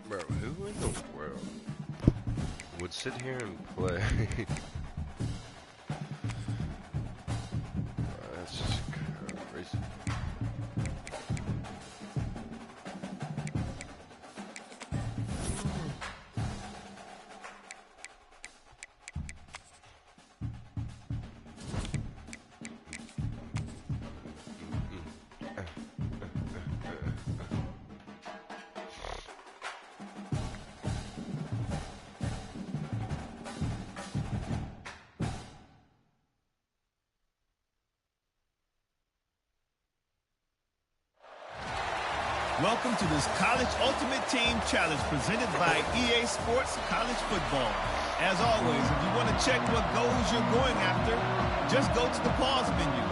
Bro, who in the world would sit here and play? That's just crazy. Welcome to this College Ultimate Team Challenge presented by EA Sports College Football. As always, if you want to check what goals you're going after, just go to the pause menu.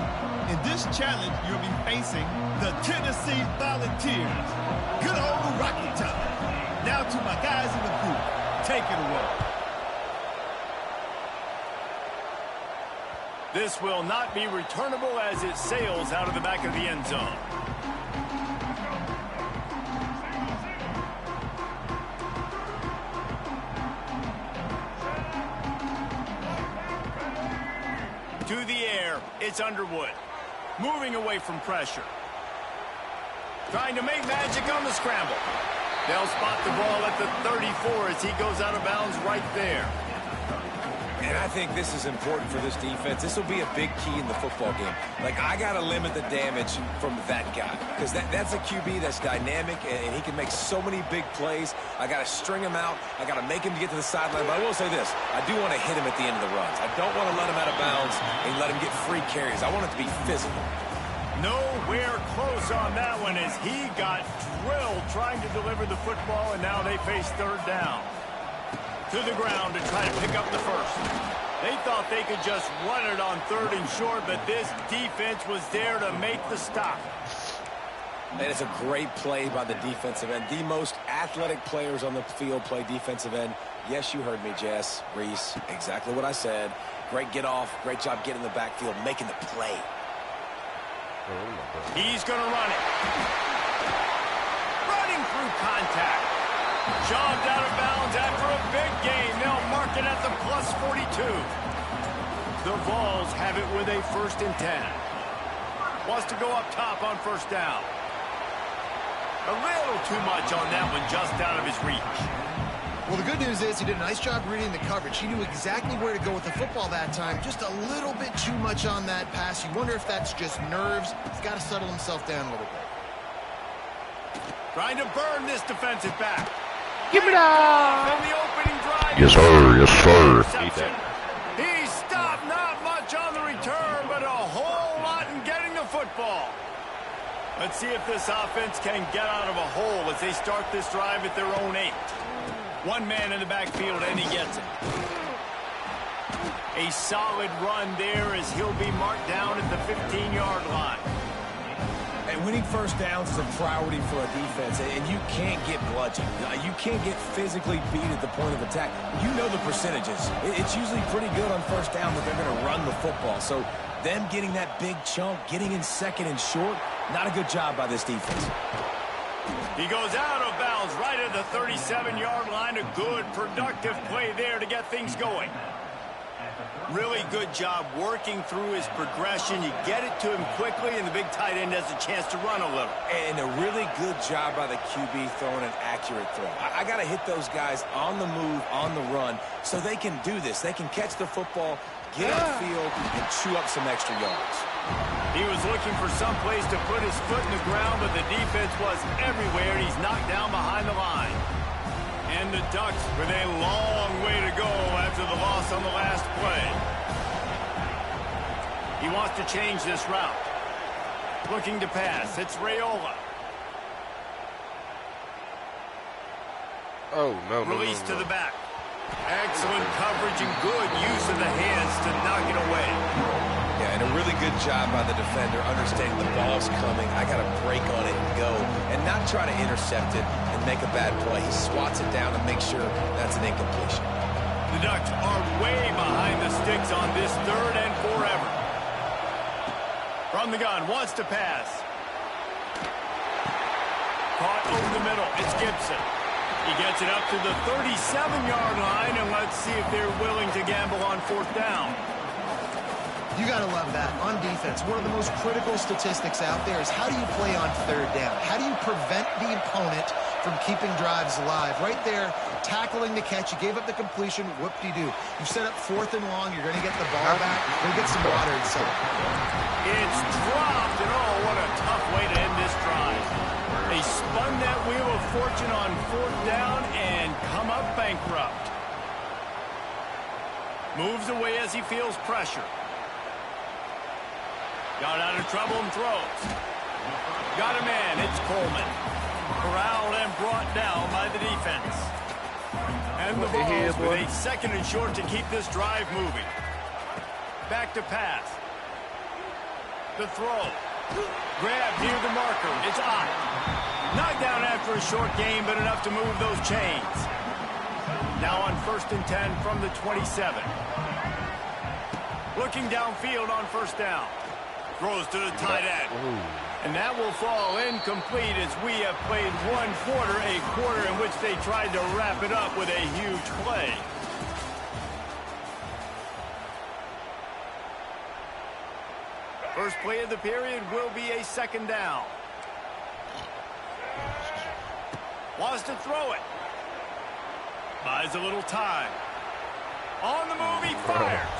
In this challenge, you'll be facing the Tennessee Volunteers. Good old Rocky Top. Now to my guys in the booth. Take it away. This will not be returnable as it sails out of the back of the end zone. To the air, it's Underwood. Moving away from pressure. Trying to make magic on the scramble. They'll spot the ball at the 34 as he goes out of bounds right there. And I think this is important for this defense. This will be a big key in the football game. Like, I got to limit the damage from that guy. Because that's a QB that's dynamic, and he can make so many big plays. I got to string him out. I got to make him get to the sideline. But I will say this. I do want to hit him at the end of the runs. I don't want to let him out of bounds and let him get free carries. I want it to be physical. Nowhere close on that one as he got drilled trying to deliver the football, and now they face third down. To the ground to try to pick up the first. They thought they could just run it on third and short, but this defense was there to make the stop. And it's a great play by the defensive end. The most athletic players on the field play defensive end. Yes, you heard me, Jess, Reese. Exactly what I said. Great get off. Great job getting in the backfield, making the play. He's going to run it. Running through contact. Shoved out of bounds after a big gain. They'll mark it at the plus 42. The Vols have it with a 1st and 10. Wants to go up top on first down. A little too much on that one, just out of his reach. Well, the good news is he did a nice job reading the coverage. He knew exactly where to go with the football that time. Just a little bit too much on that pass. You wonder if that's just nerves. He's got to settle himself down a little bit. Trying to burn this defensive back. Give it up! In the opening drive. Yes, sir. Yes, sir. He stopped, not much on the return, but a whole lot in getting the football. Let's see if this offense can get out of a hole as they start this drive at their own 8. One man in the backfield, and he gets it. A solid run there as he'll be marked down at the 15-yard line. And winning first downs is a priority for a defense, and you can't get bludgeoned. You can't get physically beat at the point of attack. You know the percentages. It's usually pretty good on first down that they're going to run the football. So them getting that big chunk, getting in second and short, not a good job by this defense. He goes out of bounds right at the 37-yard line. A good, productive play there to get things going. Really good job working through his progression. You get it to him quickly, and the big tight end has a chance to run a little. And a really good job by the QB throwing an accurate throw. I got to hit those guys on the move, on the run, so they can do this. They can catch the football, get upfield, and chew up some extra yards. He was looking for some place to put his foot in the ground, but the defense was everywhere, and he's knocked down behind the line. And the Ducks with a long way to go after the loss on the last play. He wants to change this route. Looking to pass. It's Raiola. Oh, no. Release to the back. Excellent coverage and good use of the hands to knock it away. Yeah, and a really good job by the defender understanding the ball's coming. I got to break on it and go, and not try to intercept it and make a bad play. He swats it down and makes sure that's an incompletion. The Ducks are way behind the sticks on this 3rd and forever. From the gun, wants to pass. Caught over the middle. It's Gibson. He gets it up to the 37-yard line, and let's see if they're willing to gamble on 4th down. You got to love that. On defense, one of the most critical statistics out there is how do you play on 3rd down? How do you prevent the opponent from keeping drives alive? Right there, tackling the catch. You gave up the completion. Whoop-de-doo. You set up 4th and long. You're going to get the ball back. You're going to get some water inside. It's dropped, and oh, what a tough way to end this drive. They spun that wheel of fortune on 4th down and come up bankrupt. Moves away as he feels pressure. Got out of trouble and throws. Got a man. It's Coleman. Corralled and brought down by the defense. And the Vols with a 2nd and short to keep this drive moving. Back to pass. The throw. Grab near the marker. It's Ott. Knocked down after a short gain, but enough to move those chains. Now on 1st and 10 from the 27. Looking downfield on 1st down. Throws to the tight end. And that will fall incomplete as we have played 1 quarter, a quarter in which they tried to wrap it up with a huge play. First play of the period will be a 2nd down. Wants to throw it. Buys a little time. On the move, he fires.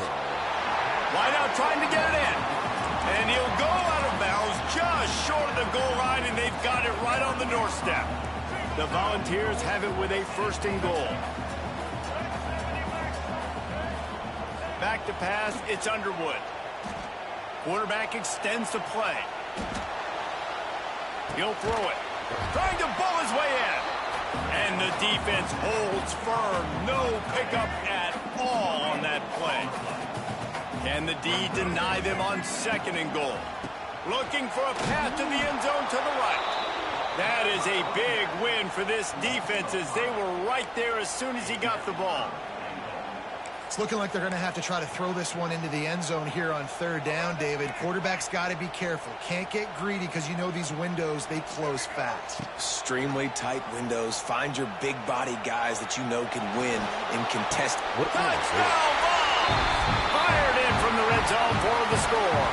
Wide out trying to get it in. And he'll go out of bounds just short of the goal line, and they've got it right on the doorstep. The Volunteers have it with a 1st and goal. Back to pass, it's Underwood. Quarterback extends the play. He'll throw it. Trying to bull his way in. And the defense holds firm. No pickup at all on that play. Can the D deny them on 2nd and goal? Looking for a path to the end zone to the right. That is a big win for this defense as they were right there as soon as he got the ball. It's looking like they're going to have to try to throw this one into the end zone here on 3rd down, David. Quarterback's got to be careful. Can't get greedy because you know these windows, they close fast. Extremely tight windows. Find your big body guys that you know can win and contest. Touchdown ball! Fired in from the red zone for the score.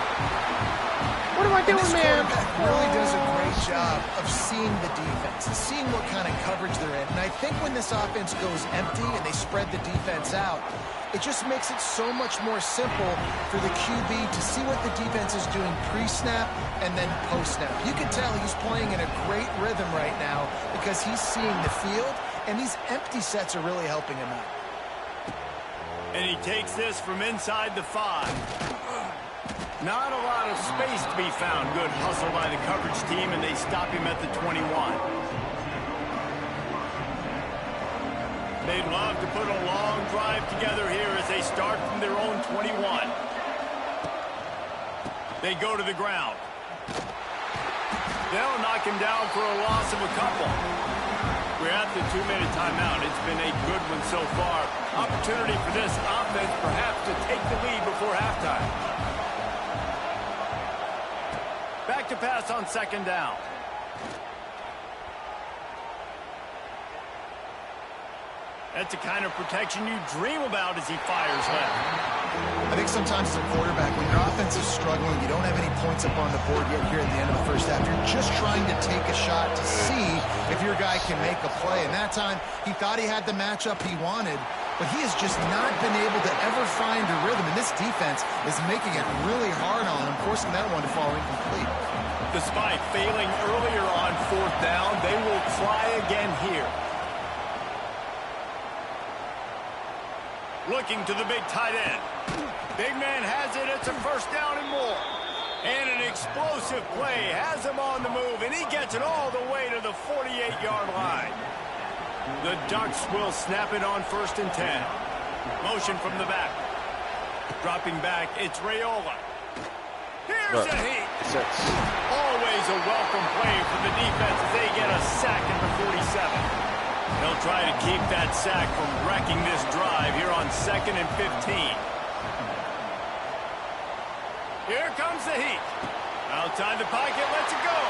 What am I doing, this man? quarterback really does a great job of seeing the defense, seeing what kind of coverage they're in. And I think when this offense goes empty and they spread the defense out, it just makes it so much more simple for the QB to see what the defense is doing pre-snap and then post-snap. You can tell he's playing in a great rhythm right now because he's seeing the field, and these empty sets are really helping him out. And he takes this from inside the 5. Not a lot of space to be found. Good hustle by the coverage team, and they stop him at the 21. They'd love to put a long drive together here as they start from their own 21. They go to the ground. They'll knock him down for a loss of a couple. We're at the 2-minute timeout. It's been a good one so far. Opportunity for this offense perhaps to take the lead before halftime. Back to pass on 2nd down. That's the kind of protection you dream about as he fires left. I think sometimes as a quarterback, when your offense is struggling, you don't have any points up on the board yet here at the end of the first half. You're just trying to take a shot to see if your guy can make a play. And that time, he thought he had the matchup he wanted, but he has just not been able to ever find a rhythm. And this defense is making it really hard on him, forcing that one to fall incomplete. Despite failing earlier on 4th down, they will try again here. Looking to the big tight end. Big man has it. It's a 1st down and more. And an explosive play has him on the move, and he gets it all the way to the 48-yard line. The Ducks will snap it on 1st and 10. Motion from the back. Dropping back, it's Raiola. Here's a heat. Always a welcome play for the defense as they get a sack at the 47. They'll try to keep that sack from wrecking this drive here on 2nd and 15. Here comes the heat. Outside the pocket, lets it go.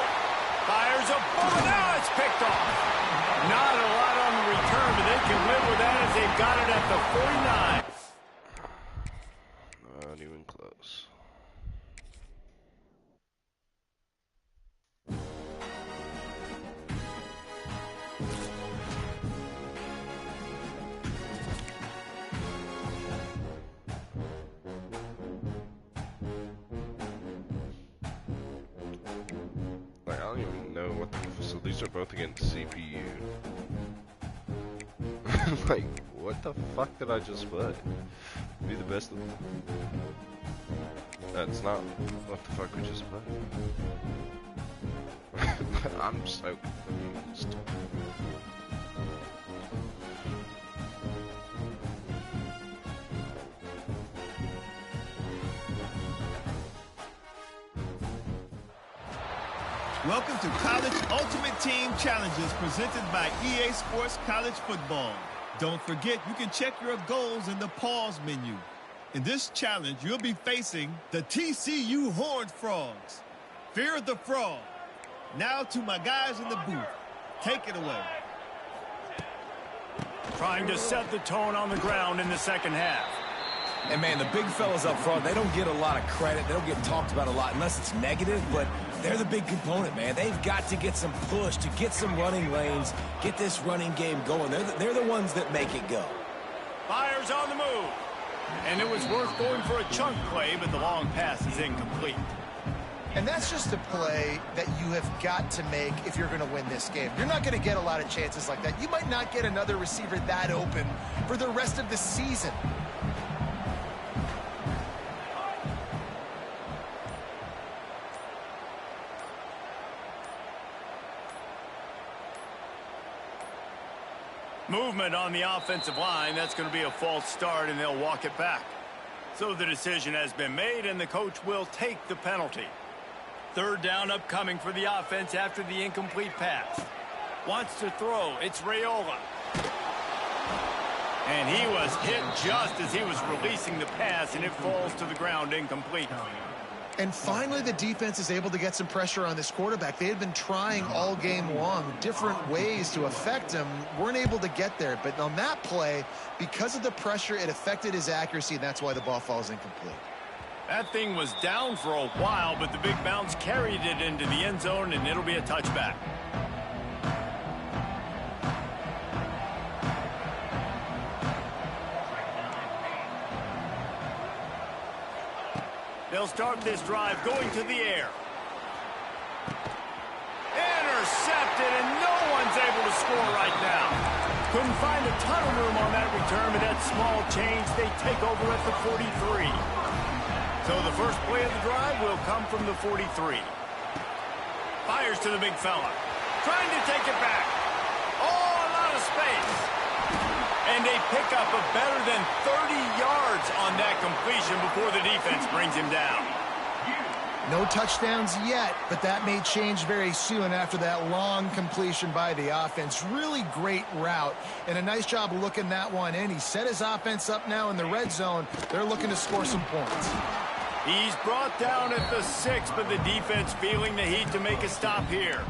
Fires a bullet. Now it's picked off. Not a lot on the got it at the 49. Not even close. Like, I don't even know what the, so these are both against CPU. Like, what the fuck did I just put? Be the best of them. That's not what the fuck we just put. I'm so confused. Welcome to College Ultimate Team Challenges presented by EA Sports College Football. Don't forget, you can check your goals in the pause menu. In this challenge, you'll be facing the TCU Horned Frogs. Fear the Frog. Now to my guys in the booth. Take it away. Trying to set the tone on the ground in the second half. And, man, the big fellas up front, they don't get a lot of credit. They don't get talked about a lot unless it's negative, but they're the big component, man. They've got to get some push, to get some running lanes, get this running game going. They're the ones that make it go. Fires on the move. And it was worth going for a chunk play, but the long pass is incomplete. And that's just a play that you have got to make if you're going to win this game. You're not going to get a lot of chances like that. You might not get another receiver that open for the rest of the season. Movement on the offensive line. That's going to be a false start, and they'll walk it back. So the decision has been made, and the coach will take the penalty. Third down upcoming for the offense after the incomplete pass. Wants to throw. It's Raiola. And he was hit just as he was releasing the pass, and it falls to the ground incomplete. And finally, the defense is able to get some pressure on this quarterback. They had been trying all game long different ways to affect him. Weren't able to get there. But on that play, because of the pressure, it affected his accuracy, and that's why the ball falls incomplete. That thing was down for a while, but the big bounce carried it into the end zone, and it'll be a touchback. They'll start this drive going to the air. Intercepted, and no one's able to score right now. Couldn't find a ton of room on that return, but that small change, they take over at the 43. So the first play of the drive will come from the 43. Fires to the big fella. Trying to take it back. Oh, a lot of space. And they pick up a better than 30 yards on that completion before the defense brings him down. No touchdowns yet, but that may change very soon after that long completion by the offense. Really great route, and a nice job looking that one in. He set his offense up now in the red zone. They're looking to score some points. He's brought down at the 6, but the defense feeling the heat to make a stop here.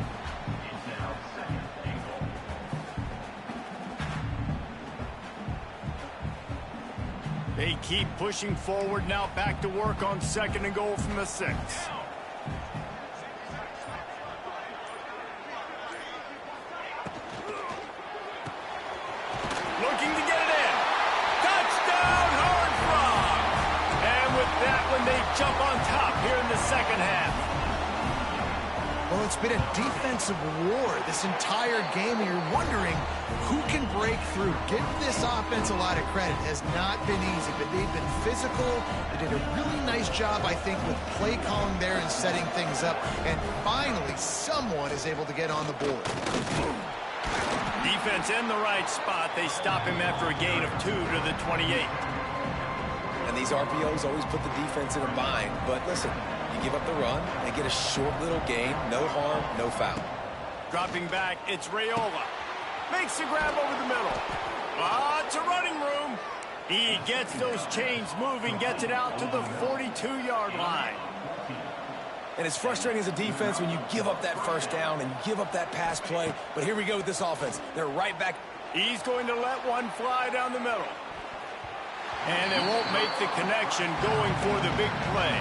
They keep pushing forward now, back to work on 2nd and goal from the 6. Looking to get it in. Touchdown, Horned Frog! And with that one, they jump on top here in the second half. Well, it's been a defensive war this entire game, and you're wondering who can break through. Give this offense a lot of credit. It has not been easy, but they've been physical. They did a really nice job, I think, with play calling there and setting things up. And finally, someone is able to get on the board. Defense in the right spot. They stop him after a gain of 2 to the 28. And these RPOs always put the defense in a bind. But listen, you give up the run, they get a short little gain, no harm, no foul. Dropping back, it's Raiola. Makes the grab over the middle. Lots of running room. He gets those chains moving, gets it out to the 42-yard line. And it's frustrating as a defense when you give up that first down and give up that pass play. But here we go with this offense. They're right back He's going to let one fly down the middle. And they won't make the connection going for the big play.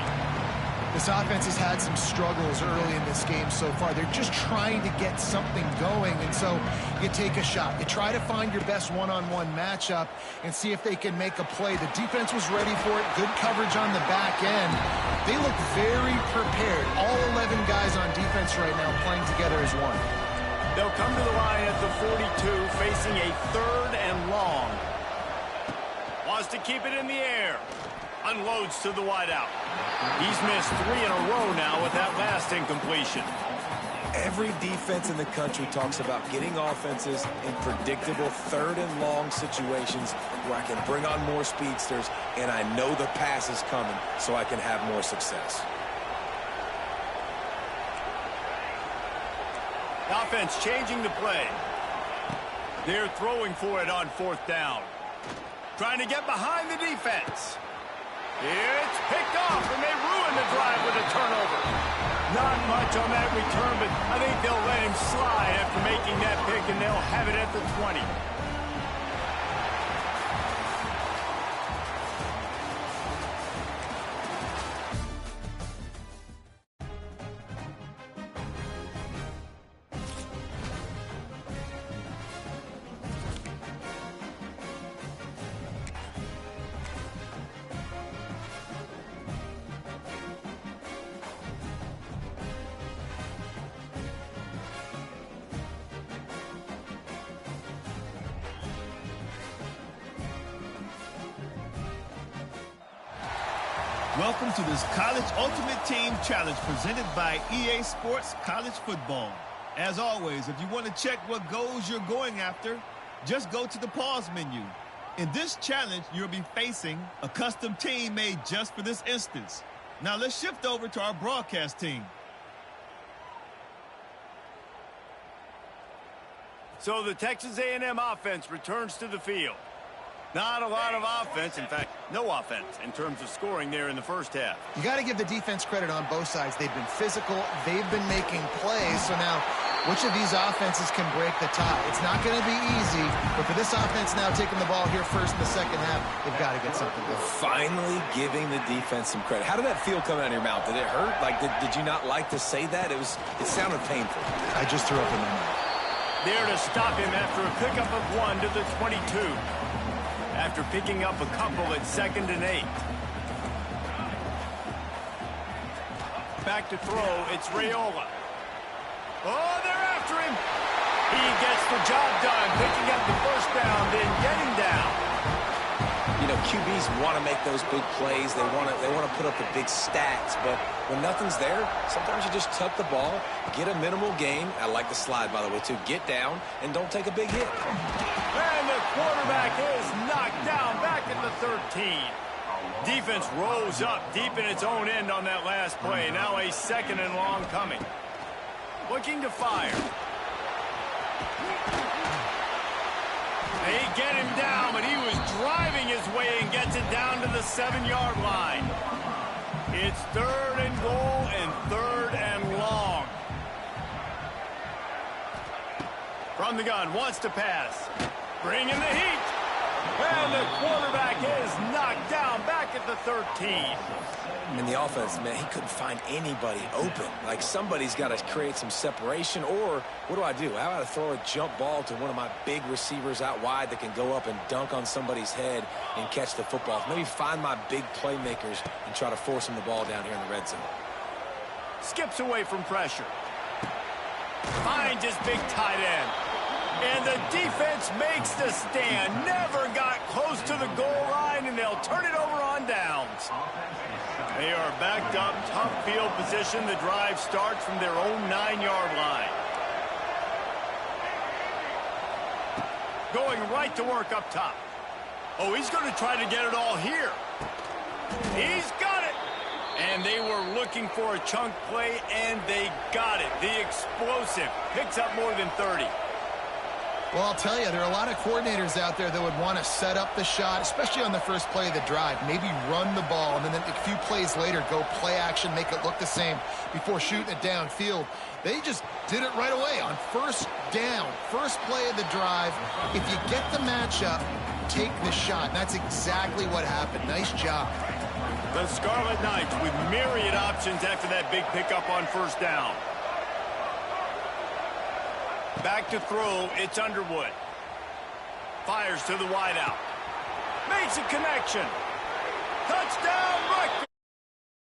This offense has had some struggles early in this game so far. They're just trying to get something going, and so you take a shot. You try to find your best one-on-one matchup and see if they can make a play. The defense was ready for it. Good coverage on the back end. They look very prepared. All 11 guys on defense right now playing together as one. They'll come to the line at the 42, facing a 3rd and long. Wants to keep it in the air. Unloads to the wideout. He's missed 3 in a row now with that last incompletion. Every defense in the country talks about getting offenses in predictable 3rd and long situations where I can bring on more speedsters and I know the pass is coming so I can have more success. Offense changing the play. They're throwing for it on 4th down. Trying to get behind the defense. It's picked off, and they ruin the drive with a turnover. Not much on that return, but I think they'll let him slide after making that pick, and they'll have it at the 20. Welcome to this College Ultimate Team Challenge presented by EA Sports College Football. As always, if you want to check what goals you're going after, just go to the pause menu. In this challenge, you'll be facing a custom team made just for this instance. Now let's shift over to our broadcast team. So the Texas A&M offense returns to the field. Not a lot of offense, in fact, no offense in terms of scoring there in the first half. You got to give the defense credit on both sides. They've been physical. They've been making plays. So now, which of these offenses can break the tie? It's not going to be easy, but for this offense now taking the ball here first in the second half, they've got to get something going. Finally giving the defense some credit. How did that feel coming out of your mouth? Did it hurt? Like, did you not like to say that? It sounded painful. I just threw up in my mouth. There to stop him after a pickup of 1 to the 22. After picking up a couple at 2nd and 8. Back to throw, it's Raiola. Oh, they're after him. He gets the job done, picking up the first down, then getting down. You know, QBs want to make those big plays. They want to put up the big stats, but when nothing's there, sometimes you just tuck the ball, get a minimal gain. I like the slide, by the way, too. Get down and don't take a big hit. And the quarterback is knocked down back at the 13. Defense rose up deep in its own end on that last play. Now a 2nd and long coming. Looking to fire. They get him down, but he was driving his way and gets it down to the 7-yard line. It's 3rd and goal and 3rd and long. From the gun, wants to pass. Bringing the heat. And the quarterback is knocked down back at the 13. And the offense, man, he couldn't find anybody open. Like, somebody's got to create some separation, or what do I do? How about I throw a jump ball to one of my big receivers out wide that can go up and dunk on somebody's head and catch the football? Maybe find my big playmakers and try to force them the ball down here in the red zone. Skips away from pressure. Finds his big tight end. And the defense makes the stand. Never got close to the goal line, and they'll turn it over on downs. They are backed up, tough field position. The drive starts from their own 9-yard line. Going right to work up top. Oh, he's going to try to get it all here. He's got it. And they were looking for a chunk play, and they got it. The explosive picks up more than 30. Well, I'll tell you, there are a lot of coordinators out there that would want to set up the shot, especially on the first play of the drive, maybe run the ball, and then a few plays later go play action, make it look the same before shooting it downfield. They just did it right away on first down, first play of the drive. If you get the matchup, take the shot. And that's exactly what happened. Nice job. The Scarlet Knights with myriad options after that big pickup on first down. Back to throw, it's Underwood. Fires to the wideout. Makes a connection. Touchdown, Rutgers!